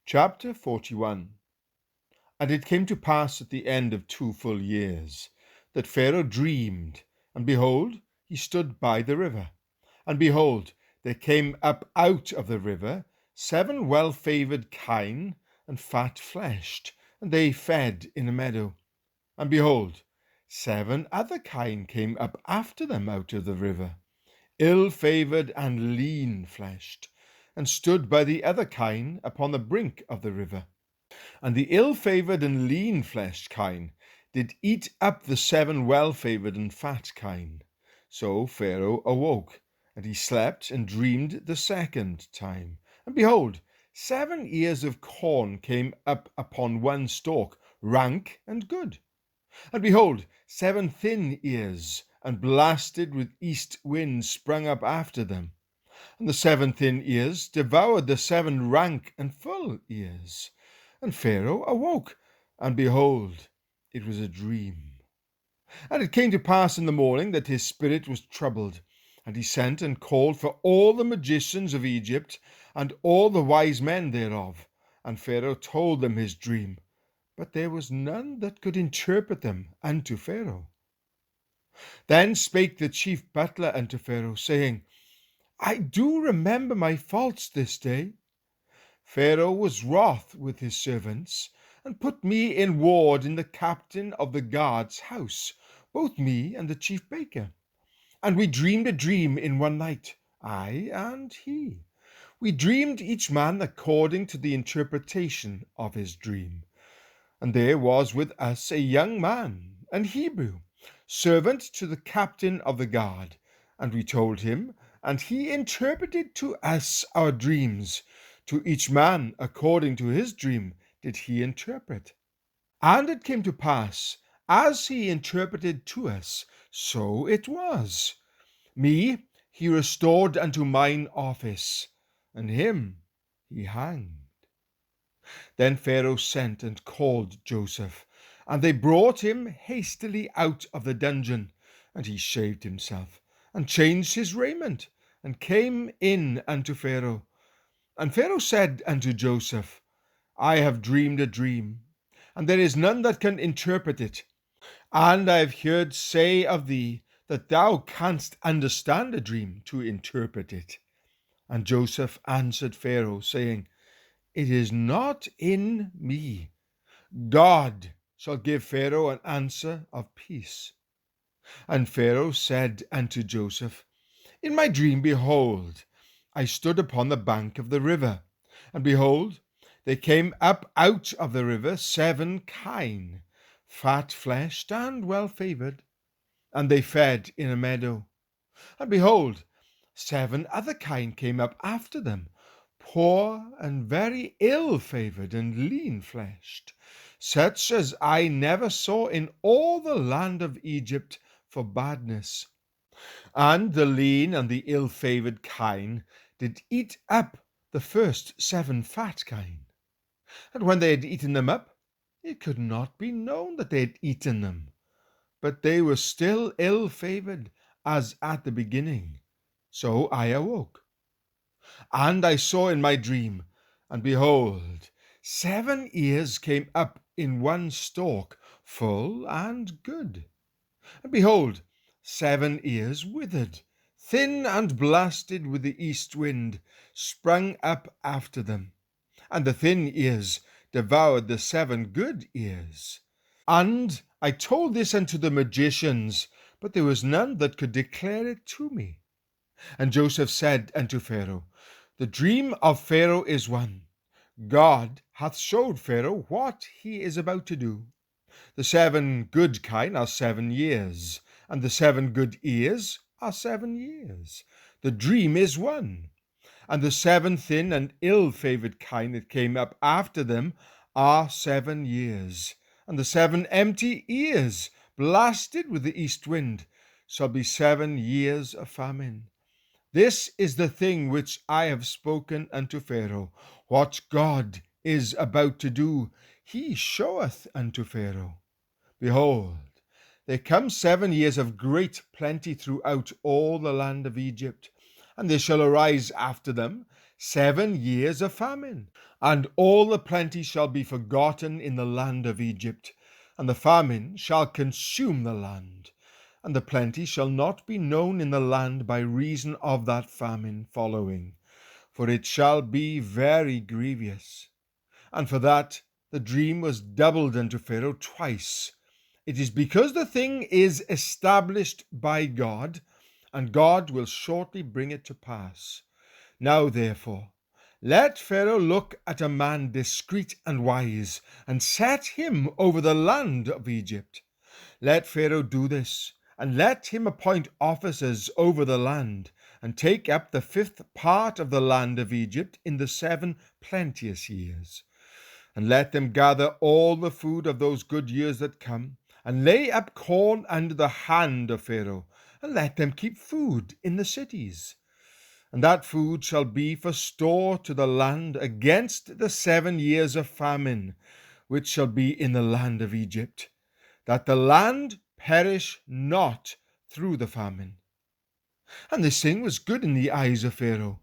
Chapter 41. And it came to pass at the end of 2 full years, that Pharaoh dreamed, and behold, he stood by the river. And behold, there came up out of the river 7 well-favoured kine, and fat-fleshed, and they fed in a meadow. And behold, 7 other kine came up after them out of the river, ill-favoured and lean-fleshed, and stood by the other kine upon the brink of the river. And the ill-favoured and lean-fleshed kine did eat up the 7 well-favoured and fat kine. So Pharaoh awoke, and he slept and dreamed the second time. And behold, 7 ears of corn came up upon one stalk, rank and good. And behold, 7 thin ears, and blasted with east wind, sprung up after them. And the 7 thin ears devoured the 7 rank and full ears. And Pharaoh awoke, and behold, it was a dream. And it came to pass in the morning that his spirit was troubled, and he sent and called for all the magicians of Egypt, and all the wise men thereof. And Pharaoh told them his dream, but there was none that could interpret them unto Pharaoh. Then spake the chief butler unto Pharaoh, saying, I do remember my faults this day. Pharaoh was wroth with his servants, and put me in ward in the captain of the guard's house, both me and the chief baker. And we dreamed a dream in one night, I and he. We dreamed each man according to the interpretation of his dream. And there was with us a young man, an Hebrew, servant to the captain of the guard. And we told him, and he interpreted to us our dreams. To each man according to his dream did he interpret. And it came to pass, as he interpreted to us, so it was. Me he restored unto mine office, and him he hanged. Then Pharaoh sent and called Joseph, and they brought him hastily out of the dungeon. And he shaved himself, and changed his raiment, and came in unto Pharaoh. And Pharaoh said unto Joseph, I have dreamed a dream, and there is none that can interpret it. And I have heard say of thee that thou canst understand a dream to interpret it. And Joseph answered Pharaoh, saying, It is not in me. God shall give Pharaoh an answer of peace. And Pharaoh said unto Joseph, In my dream, behold, I stood upon the bank of the river, and behold, there came up out of the river 7 kine, fat-fleshed and well-favoured, and they fed in a meadow. And behold, 7 other kine came up after them, poor and very ill-favoured and lean-fleshed, such as I never saw in all the land of Egypt for badness. And the lean and the ill-favoured kine did eat up the first 7 fat kine. And when they had eaten them up, it could not be known that they had eaten them, but they were still ill-favoured as at the beginning. So I awoke. And I saw in my dream, and behold, 7 ears came up in one stalk, full and good. And behold, 7 ears withered, thin and blasted with the east wind, sprung up after them. And the thin ears devoured the 7 good ears. And I told this unto the magicians, but there was none that could declare it to me. And Joseph said unto Pharaoh, The dream of Pharaoh is one. God hath showed Pharaoh what he is about to do. The 7 good kine are 7 years, and the 7 good ears are 7 years. The dream is one. And the 7 thin and ill-favoured kine that came up after them are 7 years. And the 7 empty ears, blasted with the east wind, shall be 7 years of famine. This is the thing which I have spoken unto Pharaoh. What God is about to do, he showeth unto Pharaoh. Behold, there come 7 years of great plenty throughout all the land of Egypt, and there shall arise after them 7 years of famine. And all the plenty shall be forgotten in the land of Egypt, and the famine shall consume the land. And the plenty shall not be known in the land by reason of that famine following, for it shall be very grievous. And for that the dream was doubled unto Pharaoh twice. It is because the thing is established by God, and God will shortly bring it to pass. Now therefore, let Pharaoh look at a man discreet and wise, and set him over the land of Egypt. Let Pharaoh do this, and let him appoint officers over the land, and take up the 5th part of the land of Egypt in the 7 plenteous years. And let them gather all the food of those good years that come, and lay up corn under the hand of Pharaoh, and let them keep food in the cities. And that food shall be for store to the land against the 7 years of famine, which shall be in the land of Egypt, that the land perish not through the famine. And this thing was good in the eyes of Pharaoh,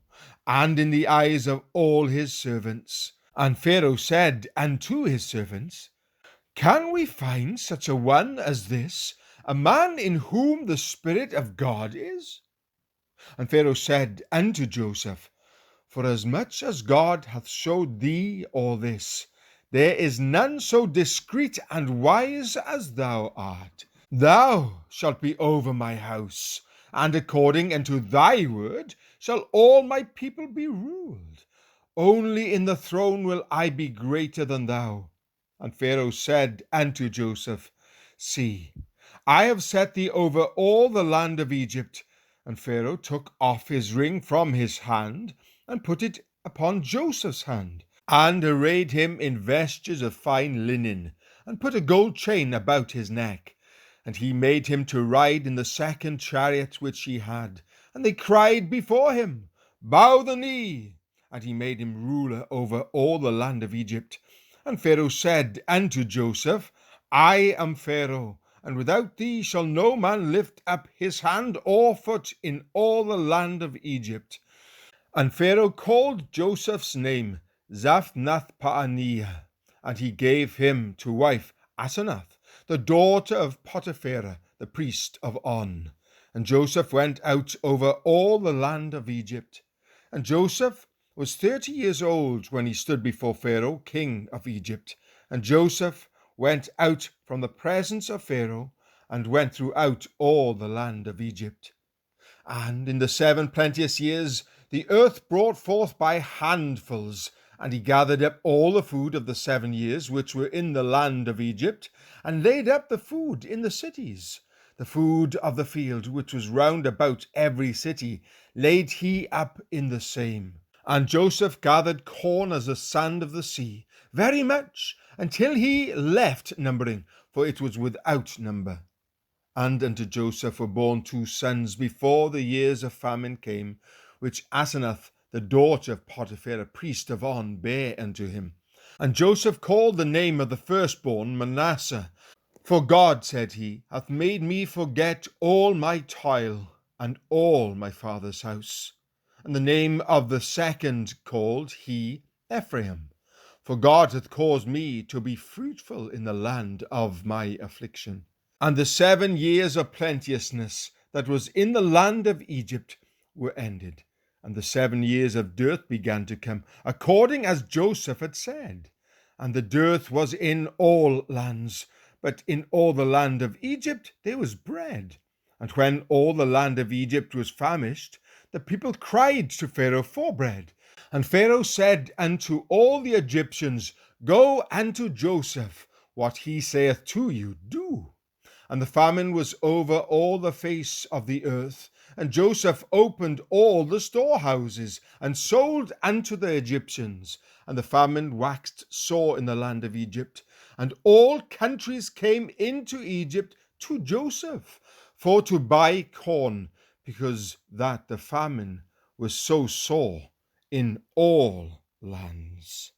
and in the eyes of all his servants. And Pharaoh said unto his servants, Can we find such a one as this, a man in whom the Spirit of God is? And Pharaoh said unto Joseph, Forasmuch as God hath showed thee all this, there is none so discreet and wise as thou art. Thou shalt be over my house, and according unto thy word shall all my people be ruled. Only in the throne will I be greater than thou. And Pharaoh said unto Joseph, See, I have set thee over all the land of Egypt. And Pharaoh took off his ring from his hand, and put it upon Joseph's hand, and arrayed him in vestures of fine linen, and put a gold chain about his neck. And he made him to ride in the 2nd chariot which he had. And they cried before him, Bow the knee. And he made him ruler over all the land of Egypt. And Pharaoh said unto Joseph, I am Pharaoh, and without thee shall no man lift up his hand or foot in all the land of Egypt. And Pharaoh called Joseph's name Zaphnath-paaneah, and he gave him to wife Asenath, the daughter of Potiphera, the priest of On. And Joseph went out over all the land of Egypt. And Joseph was 30 years old when he stood before Pharaoh, king of Egypt. And Joseph went out from the presence of Pharaoh, and went throughout all the land of Egypt. And in the 7 plenteous years the earth brought forth by handfuls, and he gathered up all the food of the 7 years which were in the land of Egypt, and laid up the food in the cities. The food of the field which was round about every city laid he up in the same. And Joseph gathered corn as the sand of the sea, very much, until he left numbering, for it was without number. And unto Joseph were born 2 sons before the years of famine came, which Asenath, the daughter of Potiphera, priest of On, bare unto him. And Joseph called the name of the firstborn Manasseh. For God, said he, hath made me forget all my toil and all my father's house. And the name of the second called he Ephraim. For God hath caused me to be fruitful in the land of my affliction. And the 7 years of plenteousness that was in the land of Egypt were ended, and the 7 years of dearth began to come, according as Joseph had said. And the dearth was in all lands, but in all the land of Egypt there was bread. And when all the land of Egypt was famished, the people cried to Pharaoh for bread. And Pharaoh said unto all the Egyptians, Go unto Joseph, what he saith to you, do. And the famine was over all the face of the earth. And Joseph opened all the storehouses, and sold unto the Egyptians. And the famine waxed sore in the land of Egypt. And all countries came into Egypt to Joseph, for to buy corn, because that the famine was so sore in all lands.